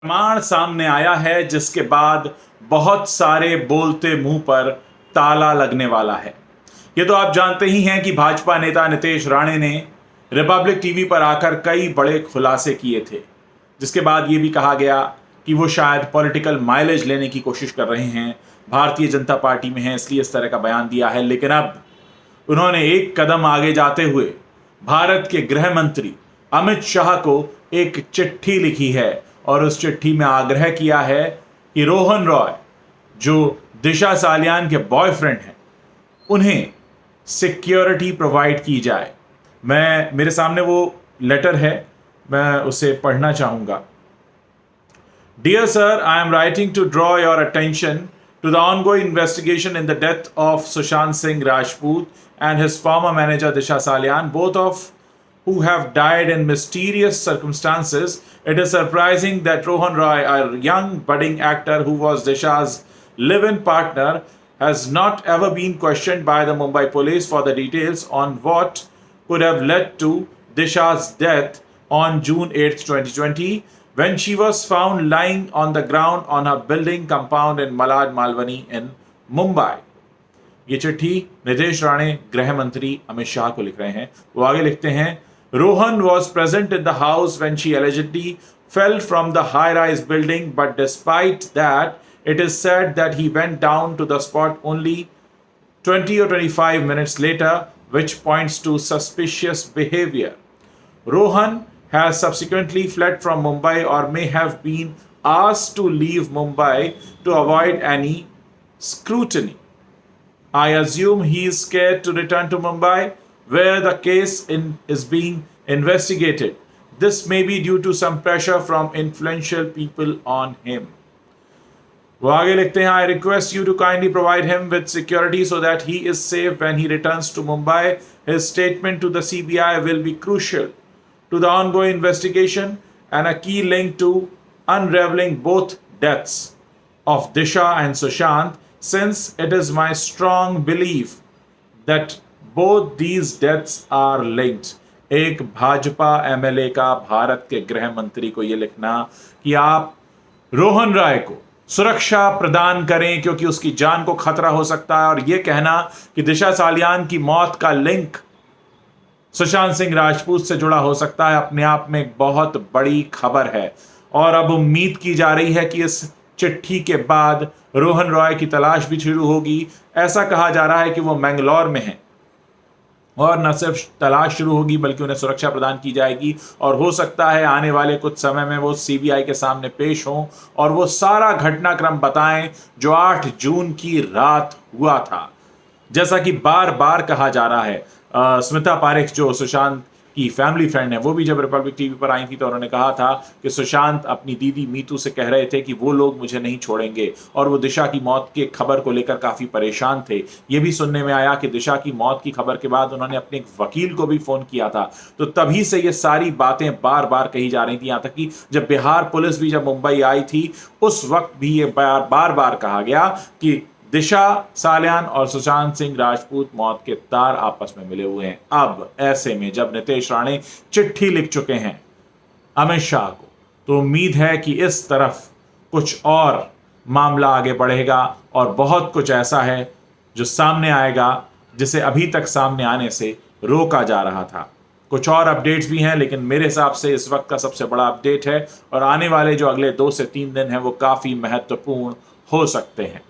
प्रमाण सामने आया है जिसके बाद बहुत सारे बोलते मुंह पर ताला लगने वाला है। ये तो आप जानते ही हैं कि भाजपा नेता नितेश राणे ने रिपब्लिक टीवी पर आकर कई बड़े खुलासे किए थे, जिसके बाद ये भी कहा गया कि वो शायद पॉलिटिकल माइलेज लेने की कोशिश कर रहे हैं, भारतीय जनता पार्टी में हैं इसलिए इस तरह का बयान दिया है। लेकिन अब उन्होंने एक कदम आगे जाते हुए भारत के गृह मंत्री अमित शाह को एक चिट्ठी लिखी है और उस चिट्ठी में आग्रह किया है कि रोहन रॉय, जो दिशा सालियान के बॉयफ्रेंड हैं, उन्हें सिक्योरिटी प्रोवाइड की जाए। मेरे सामने वो लेटर है, मैं उसे पढ़ना चाहूंगा। Dear sir, I am writing to draw your attention to the ongoing investigation in the death of Sushant Singh Rajput and his former manager Disha Salian, both of who have died in mysterious circumstances. It is surprising that Rohan Roy, a young budding actor who was Disha's live-in partner, has not ever been questioned by the Mumbai police for the details on what could have led to Disha's death on June 8, 2020, when she was found lying on the ground on her building compound in Malad Malwani in Mumbai. ये चिट्ठी नितेश राणे गृह मंत्री अमित शाह को लिख रहे हैं। वो आगे लिखते हैं, Rohan was present in the house when she allegedly fell from the high-rise building, but despite that, it is said that he went down to the spot only 20 or 25 minutes later, which points to suspicious behavior. Rohan has subsequently fled from Mumbai or may have been asked to leave Mumbai to avoid any scrutiny. I assume he is scared to return to Mumbai, where the case is being investigated. This may be due to some pressure from influential people on him. वो आगे लिखते हैं, I request you to kindly provide him with security so that he is safe when he returns to Mumbai. His statement to the CBI will be crucial to the ongoing investigation and a key link to unraveling both deaths of Disha and Sushant, since it is my strong belief that both these deaths are linked. एक Bhajpa MLA का भारत के गृह मंत्री को यह लिखना कि आप रोहन राय को सुरक्षा प्रदान करें क्योंकि उसकी जान को खतरा हो सकता है, और यह कहना कि दिशा सालियान की मौत का लिंक सुशांत सिंह राजपूत से जुड़ा हो सकता है, अपने आप में एक बहुत बड़ी खबर है। और अब उम्मीद की जा रही है कि इस चिट्ठी के बाद रोहन रॉय की तलाश भी शुरू होगी। ऐसा कहा जा रहा है कि वो मैंगलोर में हैं और न सिर्फ तलाश शुरू होगी बल्कि उन्हें सुरक्षा प्रदान की जाएगी, और हो सकता है आने वाले कुछ समय में वो सीबीआई के सामने पेश हों और वो सारा घटनाक्रम बताएं जो 8 जून की रात हुआ था। जैसा कि बार बार कहा जा रहा है, स्मिता पारेख जो सुशांत की फैमिली फ्रेंड है, वो भी जब रिपब्लिक टीवी पर आई थी तो उन्होंने कहा था कि सुशांत अपनी दीदी मीतू से कह रहे थे कि वो लोग मुझे नहीं छोड़ेंगे, और वो दिशा की मौत के खबर को लेकर काफ़ी परेशान थे। ये भी सुनने में आया कि दिशा की मौत की खबर के बाद उन्होंने अपने एक वकील को भी फ़ोन किया था। तो तभी से ये सारी बातें बार बार कही जा रही थी, यहाँ तक कि जब बिहार पुलिस भी जब मुंबई आई थी उस वक्त भी ये बार बार कहा गया कि दिशा सालियान और सुशांत सिंह राजपूत मौत के तार आपस में मिले हुए हैं। अब ऐसे में जब नितेश राणे चिट्ठी लिख चुके हैं अमित शाह को, तो उम्मीद है कि इस तरफ कुछ और मामला आगे बढ़ेगा और बहुत कुछ ऐसा है जो सामने आएगा जिसे अभी तक सामने आने से रोका जा रहा था। कुछ और अपडेट्स भी हैं, लेकिन मेरे हिसाब से इस वक्त का सबसे बड़ा अपडेट है और आने वाले जो अगले 2 से 3 दिन हैं वो काफ़ी महत्वपूर्ण हो सकते हैं।